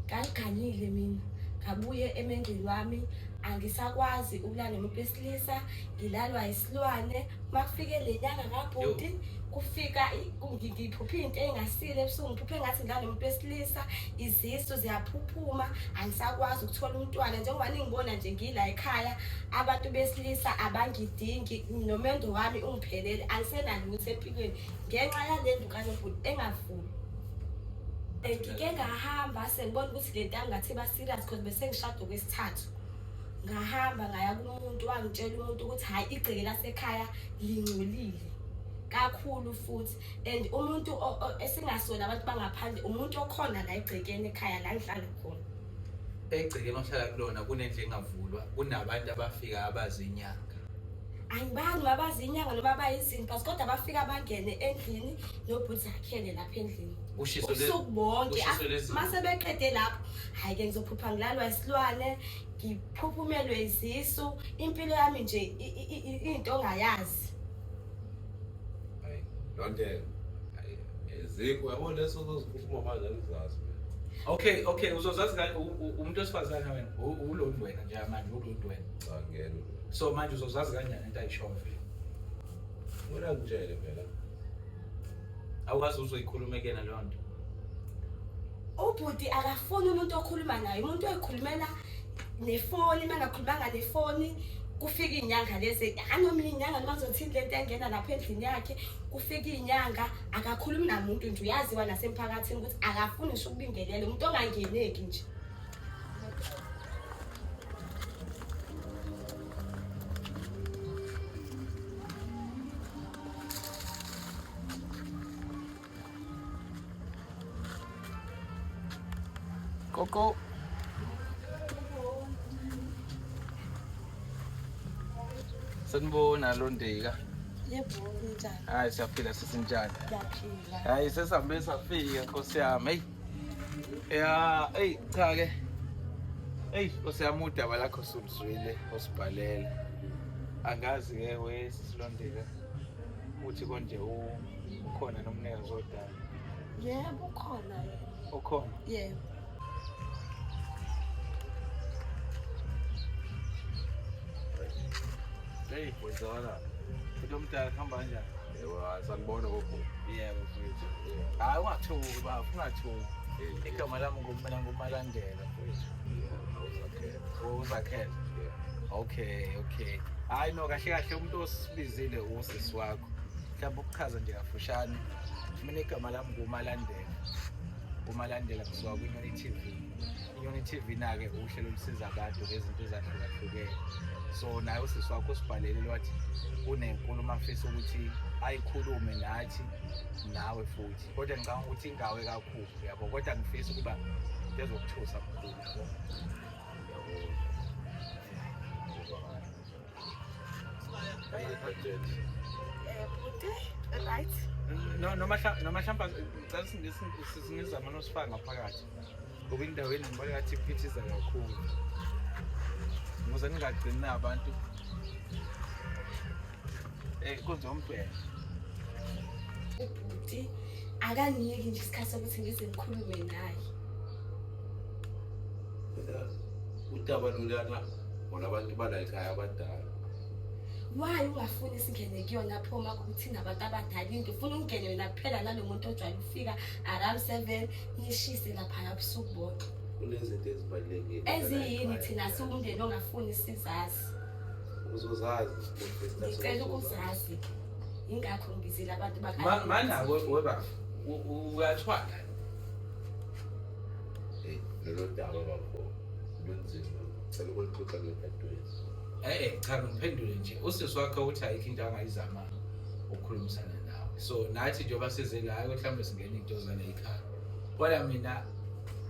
Ngaliganile mina, ngabuye emendweni wami angisakwazi ukulala nomuntu wesilisa, ngilalwa isilwane. Makufike le nyanga kabhuti kufika ngiphupha into engasile ebusuku, ngiphupha engathi ngilala nomuntu wesilisa, izisu ziyaphuphuma, angisakwazi ukuthola umntwana. Njengoba ningibona nje ngila ekhaya, abantu besilisa abangidingi, nomendo wami ungiphelele, angisenalutho empilweni ngenxa yale ndlu kaNobhuti engavuli. Ngike ngahamba sengibona ukuthi le nto angathi ba-serious because bese ngishada okwesithathu. Ngahamba ngaya kumuntu wangitshela umuntu ukuthi hhayi, igceke lasekhaya lingcolile kakhulu futhi, and umuntu esingasona abantu bangaphandle, umuntu okhona la egcekeni ekhaya la ngihlala khona. Egcekeni ohlala kulona kunendlu engavulwa, kunabantu abafika abazinyanga. Angibazi babazi inyanga noma bayizinto, kodwa bafika bangene endlini nobhuti akhele lapha endlini ubusuku bonke. Mase beqede lapho, hhayi-ke ngizophupha ngilalwa isilwane, ngiphuphumelwe izisu, impilo yami nje into ongayazi. Hayi, lonto ezikho yabona leso zoziphuphuma manje angizazi. Okay, uzozazi umuntu wesifazane wena, ulontu wena nje manje, ulontu wena. Cha ngeke. So manje uzozazi kanjani into ayishoyo vele? Ngona ngitshele phela. Awukazi uzoyikhuluma kena leyo nto. Ubhuti akafuni umuntu okhuluma naye, umuntu oyikhulumela nefoni. Uma ngakhulumanga nefoni kufika iy'nyanga lezi, anoma iy'nyanga noma kuzothini le nto engena lapha endlini yakhe, kufika iy'nyanga akakhulumi namuntu nje. Uyaziwa nasemphakathini ukuthi akafuni ngisho ukubingelela, umuntu ongangeneki nje. Koko. Sanibona Londeka. Yebo, njani? Hayi siyaphila sisinjani? Ngiyaphila. Hayi sesambe safika Nkosi yami. Hey cha ke. Hey Nkosi yami, udaba lakho suluzwile osibhalele. Angazi ke wesilondeka uthi konje ukhona nomnikazi wodaba. Yebo ukhona yena. Ukhona? Yebo. Hey wezona. Lo mdala kuhamba kanjani? Yebo, sanibona gogo. Yebo mfethu. Hayi ungathuki baba, ungathuki. Igama lami nguMalandela mfethu. Uzakhela. Okay. Hayi no, kahle kahle umuntu osibizile usisi wakho. Mhlawumbe ukuchaza nje kafushane. Mina igama lami nguMalandela. uMalandela kusuka kwi-Inyoni TV. Inyoni TV na-ke uhlelo olusiza abantu ngezinto ezahlukahlukene. So naye usisi wakho usibhalele wathi unenkulumo afisa ukuthi ayikhulume nathi nawe futhi. Kodwa ngicabanga ukuthi ingawe kakhulu yabo, kodwa ngifisa ukuba into ezokuthusa kakhulu yabo. Bhuti, right? Noma mhlawumbe ngicela sizame nosifaka ngaphakathi. Ngoba indaweni ngibona ngathi iphithiza kakhulu. Ukuze ningagcini abantu. Konje umbheka. Ubhuti akanginiki nje isikhathi sokuthi ngize ngikhulume naye. Udaba lulana bona abantu bala ekhaya abadala. Why ungafuni singene kuyona pho uma kuthi nabantu abadala into ufuna ungene wena kuphela nalo muntu ojwayele ukufika around 7 nishise lapha ebusuku bonke. Kunezinto ezibalulekile. Eziyini thina siwumndeni ongafuni sizazi. Uzozazi. Ngicela ukuzazi. Ingakho ngibizile abantu bakhe. Mana weba uyathwala. Lelo daba bakho lunzima. Cela ukuxoxa ngedadewethu. Cha ngiphendule nje. Usisi wakho uthi ayikho into angayizama ukukhulumisana nawe. So nathi njengoba size la mhlawumbe singena into zana ekhaya. Kodwa mina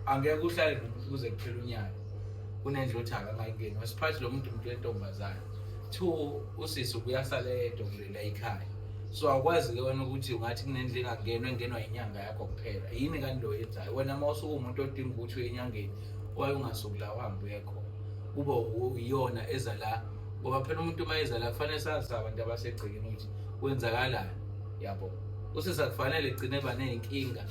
angeke uhlale nomuntu kuze kuphela unyaka. Kunendlela othi akangayingeni. Wasiphathi lo muntu wentombazana. 2 usisi uyasala yedwa kulela ekhaya. So akwazi ke wena ukuthi ungathi kunendlela engenwa inyanga yakho kuphela. Yini kanti lo yenzayo? Wena mawusuka umuntu odinga ukuthi uyenyangeni, waye ungasuku la uhambe uyekho. Kuba uyona eza la. Ngoba phela umuntu mayeza la kufanele sazi abantu abasegcikeni ukuthi kwenzakalani, yabo. Usisa kufanele egcine baneyinkinga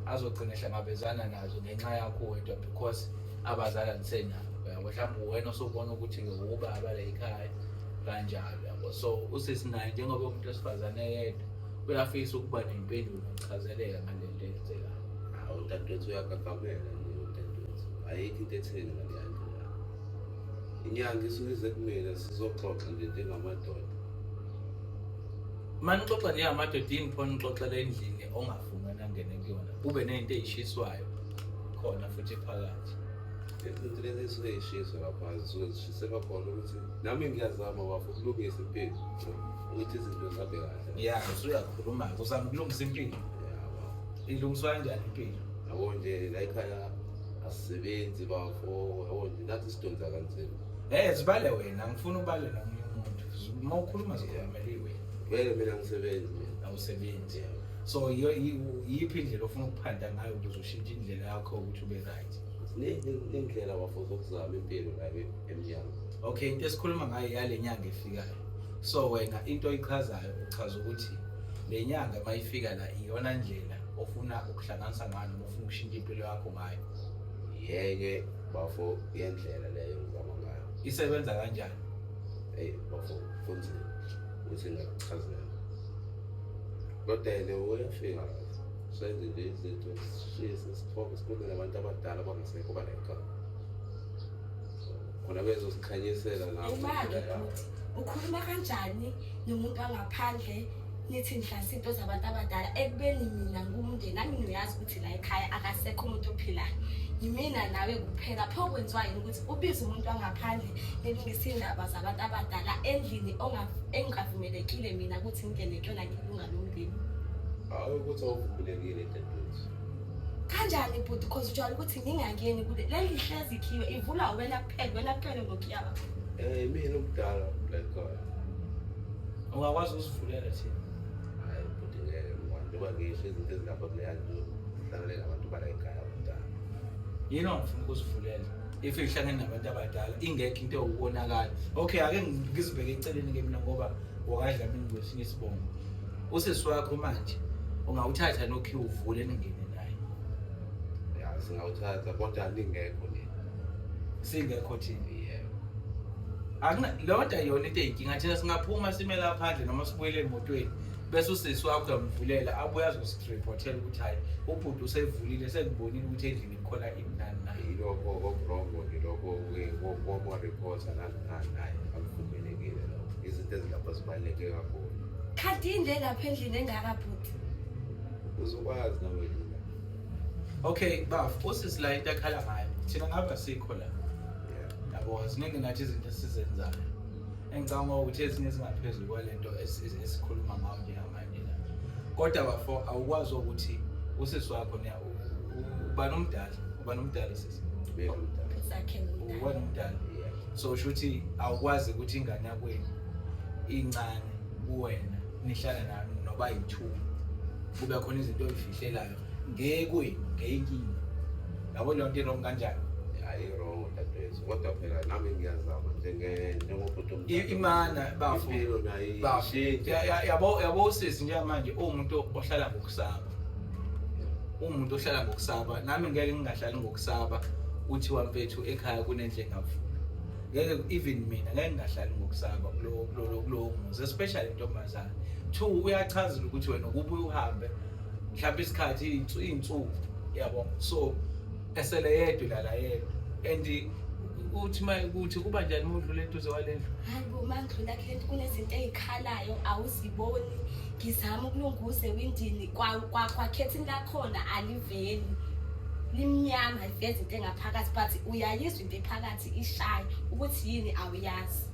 azogcina ehlangabezana nazo ngenxa yakho wedwa because abazali anisenabo yabo. Mhlawumbe wena osubona ukuthi-ke ubaba la ekhaya kanjalo yabo. So usesinaye njengoba umuntu wesifazane yedwa uyafisa ukuba nempendulo nokuchazeleka ngale nto eyenzekayo. Hawu dadewethu uyagagamela nje udadewethu. Ayikho into etheni ngaleya nto la. Inyanga isuke ize kumina sizoxoxa nje njengamadoda. Manixoxa njengamadoda yini khona nixoxela endlini ongafuni nangene kuyona kube nento eyishiswayo khona futhi phakathi. Izinto lezi isuke yishiswa lapha zisuke zishiselwa khona ukuthi nami ngiyazama bafo ukulungisa impilo ukuthi izinto zihambe kahle. Ya usuyakhuluma-ke uzama ukulungisa impilo. Ilungiswa kanjani impilo? Yabo nje la ekhaya asisebenzi bafo, yabo nje nathi sidonsa kanzima. Zibale wena ngifuna ubale nomunye umuntu. Uma ukhuluma zikhulumele wena. Vele mina ngisebenzi mina. Awusebenzi. So yiphi indlela ofuna ukuphanda ngayo ukuze ushintshe indlela yakho ukuthi ube right? Indlela bafo zokuzama impilo la emnyama. Okay, into esikhuluma ngayo yale nyanga efikayo. So wena into oyichazayo uchaza ukuthi le nyanga mayifika la iyona ndlela ofuna ukuhlanganisa ngayo noma ufuna ukushintsha impilo yakho ngayo. Yeke bafo iyendlela leyo ngizama ngayo. Isebenza kanjani? Bafo kunzima ukuthi ngakuchazela. Kodwa yena uyafika senze nje izinto sisithobe sikhulume nabantu abadala abangasekho bala ekhaya. Khona bezosikhanyisela nabo. Imali futhi ukhuluma kanjani nomuntu wangaphandle nithi nihlasa into zabantu abadala ekubeni mina ngumndeni nami niyazi ukuthi la ekhaya akasekho umuntu ophilayo. Yimina nawe kuphela pho kwenziwa yini ukuthi ubize umuntu wangaphandle elungisa indaba zabantu abadala endlini engavumelekile mina ukuthi ngene kuyona ngilunga lomndeni. Hawu ukuthi awuvulekile dadewethu. Kanjani but because ujwayele ukuthi ngingangeni kule leli hlezi ikhiwe ivula wena kuphela ngokuyaba. Mina umdala la ekhaya. Ungakwazi ukusivulela thina? Hayi futhi ngeke ngibantu bangisho izinto ezilapha kuleya nto hlanganele nabantu bala ekhaya abadala. Yini ongafuna ukusivulela? If ihlangene nabantu abadala ingekho into ewubonakala. Okay, ake ngizibheke eceleni-ke mina ngoba wakadla mina kwesinye isibongo. Usisi wakho manje ungawuthatha nokhiye uvule ningene naye. Ya singawuthatha kodwa ningekho nina. Singekho thina. Yebo. Lodwa yona into eyinkinga thina singaphuma simele laphandle noma sibuyele emotweni bese usisi wakho uyamvulela abuye azosireportela ukuthi hayi ubhuti usevulile sengibonile ukuthi endlini kukhona inani naye. Ilokho okubrongo ngilokho komo reporter naye akuvumelekile lokho. Izinto ezilapha zibaluleke kakhulu. Kanti indlela lapha endlini engakabhuti. Uzokwazi nawe lula. Okay, baf, usisi la into akhala ngayo. Thina ngaba sikho la. Yabo ziningi nathi izinto esizenzayo. Engicanga ukuthi ezinye ezingaphezulu kwalento esikhuluma ngayo njengamanje la. Kodwa bafo awukwazi ukuthi usisi wakho uba nomdala sisi. Ubeka umdala. Sakhe Uba nomdala. So shuthi awukwazi ukuthi ingane yakwenu incane kuwena nihlala noba yi2 kube khona izinto ezifihlelayo ngekweni ngeyinkinga. Yabo le nto wrong kanjani? Hayi wrong dadewethu kodwa phela nami ngiyazama njengobhuti omdala. Imana bafo. Impilo nayo Bafo. ishintsha. Yabo usisi njengamanje umuntu ohlala ngokusaba. Umuntu ohlala ngokusaba nami ngeke ngingahlali ngokusaba uthi wamfethu ekhaya kunendle engavula. Ngeke even mina ngeke ngahlali ngokusaba kulo muzi especially intombazana. 2 uyachazela ukuthi wena ukubuye uhambe mhlawumbe isikhathi insuku yabo. So esele yedwa la yedwa and uthi ukuthi kuba njani umudlule eduze kwalendlu. Hayi bo mandlula kule kunezinto ezikhalayo awuziboni ngizama ukulungisa ewindini kwakhetha into lakhona aliveli. Limnyama iveza into engaphakathi but uyayizwa into ephakathi ishaye ukuthi yini awuyazi.